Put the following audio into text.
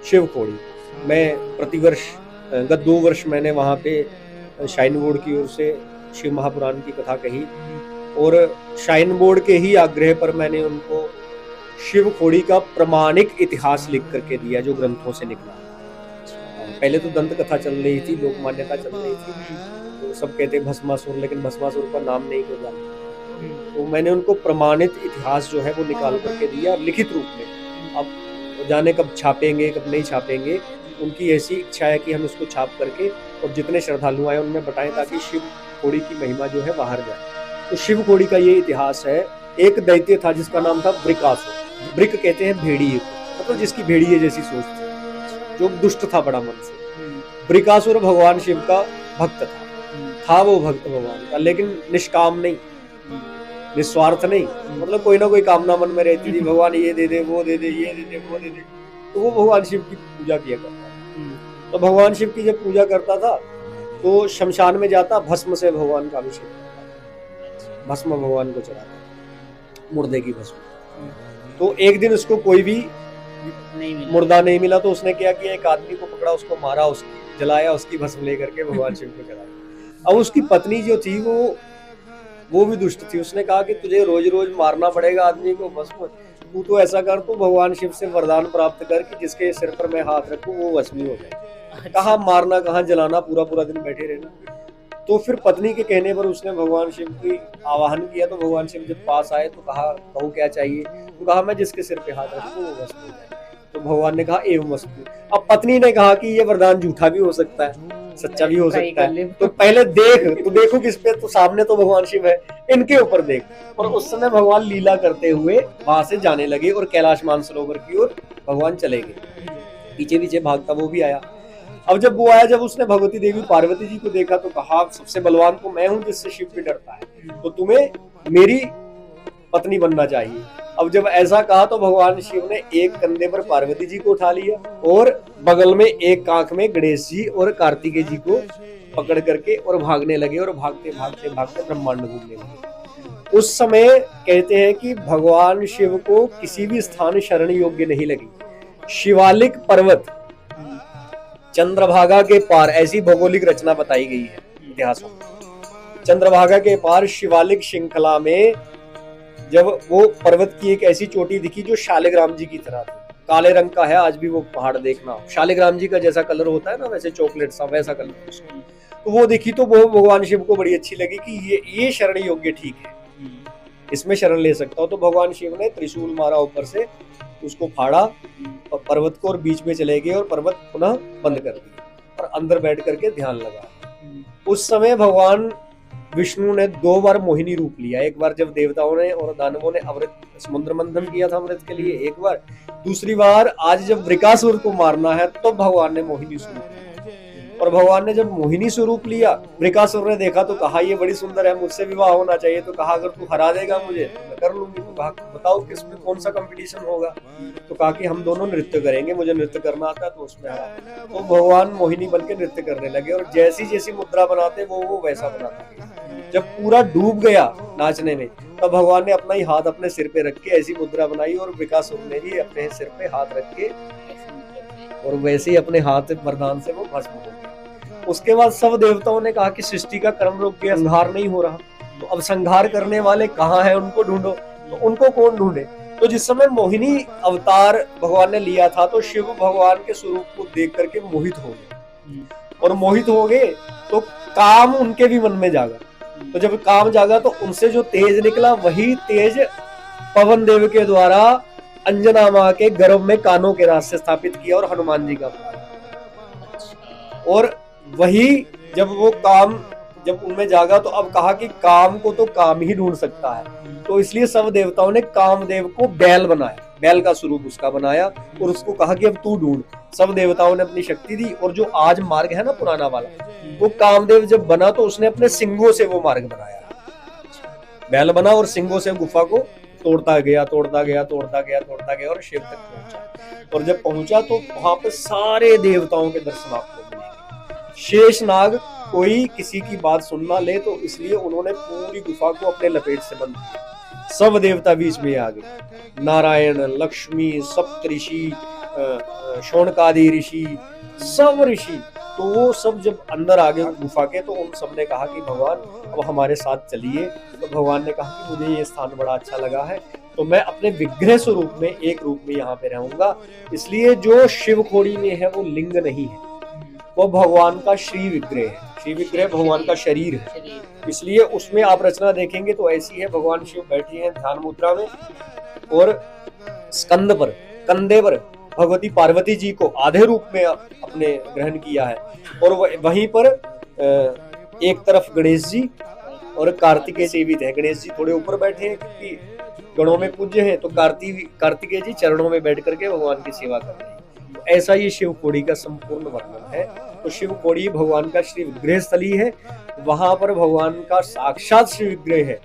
शिव खोड़ी। मैं प्रतिवर्ष गत 2 वर्ष मैंने वहाँ पे श्राइन बोर्ड की ओर से शिव महापुराण की कथा कही और श्राइन बोर्ड के ही आग्रह पर मैंने उनको शिव खोड़ी का प्रमाणिक इतिहास लिख करके दिया जो ग्रंथों से निकला। पहले तो दंत कथा चल रही थी, लोक मान्यता चल रही थी, तो सब कहते भस्मासुर, लेकिन भस्मासुर का नाम नहीं कोई जानता। तो मैंने उनको प्रमाणित इतिहास जो है वो निकाल करके दिया लिखित रूप में। अब जाने कब छापेंगे कब नहीं छापेंगे, उनकी ऐसी इच्छा है कि हम इसको छाप करके और जितने श्रद्धालु आए उनमें बताएं ताकि शिव खोड़ी की महिमा जो है बाहर जाए। तो शिव खोड़ी का ये इतिहास है। एक दैत्य था जिसका नाम था वृकासुर। वृक कहते हैं भेड़िए को, मतलब जिसकी भेड़िए जैसी सोच थी, जो दुष्ट था बड़ा मन से। वृकासुर भगवान शिव का भक्त था वो भक्त भगवान का, लेकिन निष्काम नहीं, निस्वार्थ नहीं, मतलब कोई ना कोई कामना मन में रहती थी, भगवान ये दे दे वो दे दे ये दे दे वो दे दे। तो वो भगवान शिव की पूजा किया करता था। तो भगवान शिव की जब पूजा करता था तो शमशान में जाता, भस्म से भगवान का अभिषेक करता, भस्म भगवान को चढ़ाता, मुर्दे की भस्म। तो एक दिन उसको कोई भी मुर्दा नहीं मिला, तो उसने क्या किया, एक आदमी को पकड़ा, उसको मारा, उसकी जलाया, उसकी भस्म लेकर के भगवान शिव को चढ़ाया। अब उसकी पत्नी जो थी वो भी दुष्ट थी। उसने कहा कि तुझे रोज रोज मारना पड़ेगा आदमी को भस्म, तू तो ऐसा कर, तू भगवान शिव से वरदान प्राप्त कर कि जिसके सिर पर मैं हाथ रखूं वो भस्मी हो जाए। कहाँ मारना कहाँ जलाना, पूरा पूरा दिन बैठे रहना। तो फिर पत्नी के कहने पर उसने भगवान शिव की आवाहन किया। तो भगवान शिव जब पास आए तो कहा, कहो क्या चाहिए? तो कहा मैं जिसके सिर पे हाथ रखूं वो भस्म हो जाए। तो भगवान ने कहा एवं मस्तु। अब पत्नी ने कहा कि ये वरदान झूठा भी हो सकता है, सच्चा भी हो सकता है, तो पहले देख, तो देखो किस पे, तो सामने तो भगवान शिव है, इनके ऊपर देख। और उस समय भगवान लीला करते हुए वहां से जाने लगे और कैलाश मानसरोवर की ओर भगवान चले गए। पीछे पीछे भागता वो भी आया। अब जब वो आया, जब उसने भगवती देवी पार्वती जी को देखा तो कहा सबसे बलवान तो मैं हूं जिससे शिव भी डरता है, तो तुम्हें मेरी पत्नी बनना चाहिए। अब जब ऐसा कहा तो भगवान शिव ने एक कंधे पर पार्वती जी को उठा लिया और बगल में एक कांख में गणेश जी और कार्तिकेय जी को पकड़ करके और भागने लगे और भागते भागते भागते ब्रह्मांड घूमने लगे। उस समय कहते हैं कि भगवान शिव को किसी भी स्थान शरण योग्य नहीं लगी। शिवालिक पर्वत, चंद्रभागा के पार, ऐसी भौगोलिक रचना बताई गई है इतिहास में। चंद्रभागा के पार शिवालिक श्रृंखला में जब वो पर्वत की एक ऐसी चोटी दिखी जो शालिग्राम जी की तरह थी, काले रंग का है, आज भी वो पहाड़ देखना, शालिग्राम जी का जैसा कलर होता है ना, वैसे चॉकलेट सा वैसा कलर उसका। तो वो दिखी तो वो भगवान शिव को बड़ी अच्छी लगी कि ये शरण योग्य ठीक है, इसमें शरण ले सकता हूँ। तो भगवान शिव ने त्रिशूल मारा ऊपर से, उसको फाड़ा और पर्वत को, और बीच में चले गए और पर्वत पुनः बंद कर दिया और अंदर बैठ करके ध्यान लगा। उस समय भगवान विष्णु ने 2 बार मोहिनी रूप लिया। एक बार जब देवताओं ने और दानवों ने अमृत समुद्र मंथन किया था अमृत के लिए, एक बार, दूसरी बार आज जब वृकासुर को मारना है तो भगवान ने मोहिनी स्वरूप लिया। और भगवान ने जब मोहिनी स्वरूप लिया, वृकासुर ने देखा तो कहा ये बड़ी सुंदर है, मुझसे विवाह होना चाहिए। तो कहा अगर तू हरा देगा मुझे तो मैं कर लूंगी। तो कहा बताओ किसमें कौन सा कंपटीशन होगा? तो कहा कि हम दोनों नृत्य करेंगे, मुझे नृत्य करना आता है तो उसमें हरा। तो भगवान मोहिनी बन के नृत्य करने लगे और जैसी जैसी मुद्रा बनाते वो वैसा बनाते। जब पूरा डूब गया नाचने में, तब भगवान ने अपना ही हाथ अपने सिर पे रख के ऐसी मुद्रा बनाई और वृकासुर ने भी अपने सिर पे हाथ रख के और वैसे ही अपने हाथ वरदान से वो भस्म हो गया। उसके बाद सब देवताओं ने कहा कि सृष्टि का क्रम रुक गया, संहार नहीं हो रहा, तो अब संहार करने वाले कहाँ हैं, उनको ढूंढो। तो उनको कौन ढूंढे? तो जिस समय मोहिनी अवतार भगवान ने लिया था तो शिव भगवान के स्वरूप को देख करके मोहित हो गए, और मोहित हो गए तो काम उनके भी मन में जागा। तो जब काम जागा तो उनसे जो तेज निकला वही तेज पवन देव के द्वारा अंजना माँ के गर्भ में कानों के रास्ते स्थापित किया और हनुमान जी का और वही जब वो काम जब उनमें जागा तो अब कहा कि काम को तो काम ही ढूंढ सकता है। तो इसलिए सब देवताओं ने कामदेव को बैल बनाया, बैल का स्वरूप उसका बनाया और उसको कहा कि अब तू ढूंढ। सब देवताओं ने अपनी शक्ति दी और जो आज मार्ग है ना पुराना वाला, वो कामदेव जब बना तो उसने अपने सिंगों से वो मार्ग बनाया, बैल बना और सिंगों से गुफा को तोड़ता गया और शिव तक पहुंचा। और जब पहुंचा तो वहां पे सारे देवताओं के दर्शन आपको मिलेंगे। शेष नाग कोई किसी की बात सुन ना ले, तो इसलिए उन्होंने पूरी गुफा को अपने लपेट से बंद किया। सब देवता बीच में आ गए, नारायण, लक्ष्मी, सप्तऋषि, शौनकादि ऋषि, सब ऋषि, तो वो सब जब अंदर आ गए गुफा के, तो उन सब ने कहा कि भगवान अब हमारे साथ चलिए। तो भगवान ने कहा कि मुझे ये स्थान बड़ा अच्छा लगा है, तो मैं अपने विग्रह स्वरूप में, एक रूप में यहाँ पे रहूंगा। इसलिए जो शिव खोड़ी में है वो लिंग नहीं है, वो भगवान का श्री विग्रह है। श्री विग्रह भगवान का शरीर है, इसलिए उसमें आप रचना देखेंगे तो ऐसी है, भगवान शिव बैठे हैं ध्यान मुद्रा में, और स्कंद पर, कंधे पर भगवती पार्वती जी को आधे रूप में अपने ग्रहण किया है, और वहीं पर एक तरफ गणेश जी और कार्तिकेय सेवित है। गणेश जी थोड़े ऊपर बैठे हैं क्योंकि गणों में पूज्य हैं, तो कार्तिकेय जी चरणों में बैठ करके भगवान की सेवा कर रहे हैं। तो ऐसा ये शिव खोड़ी का संपूर्ण वर्णन है। तो शिव खोड़ी भगवान का श्री विग्रह स्थली है, वहां पर भगवान का साक्षात श्री विग्रह है।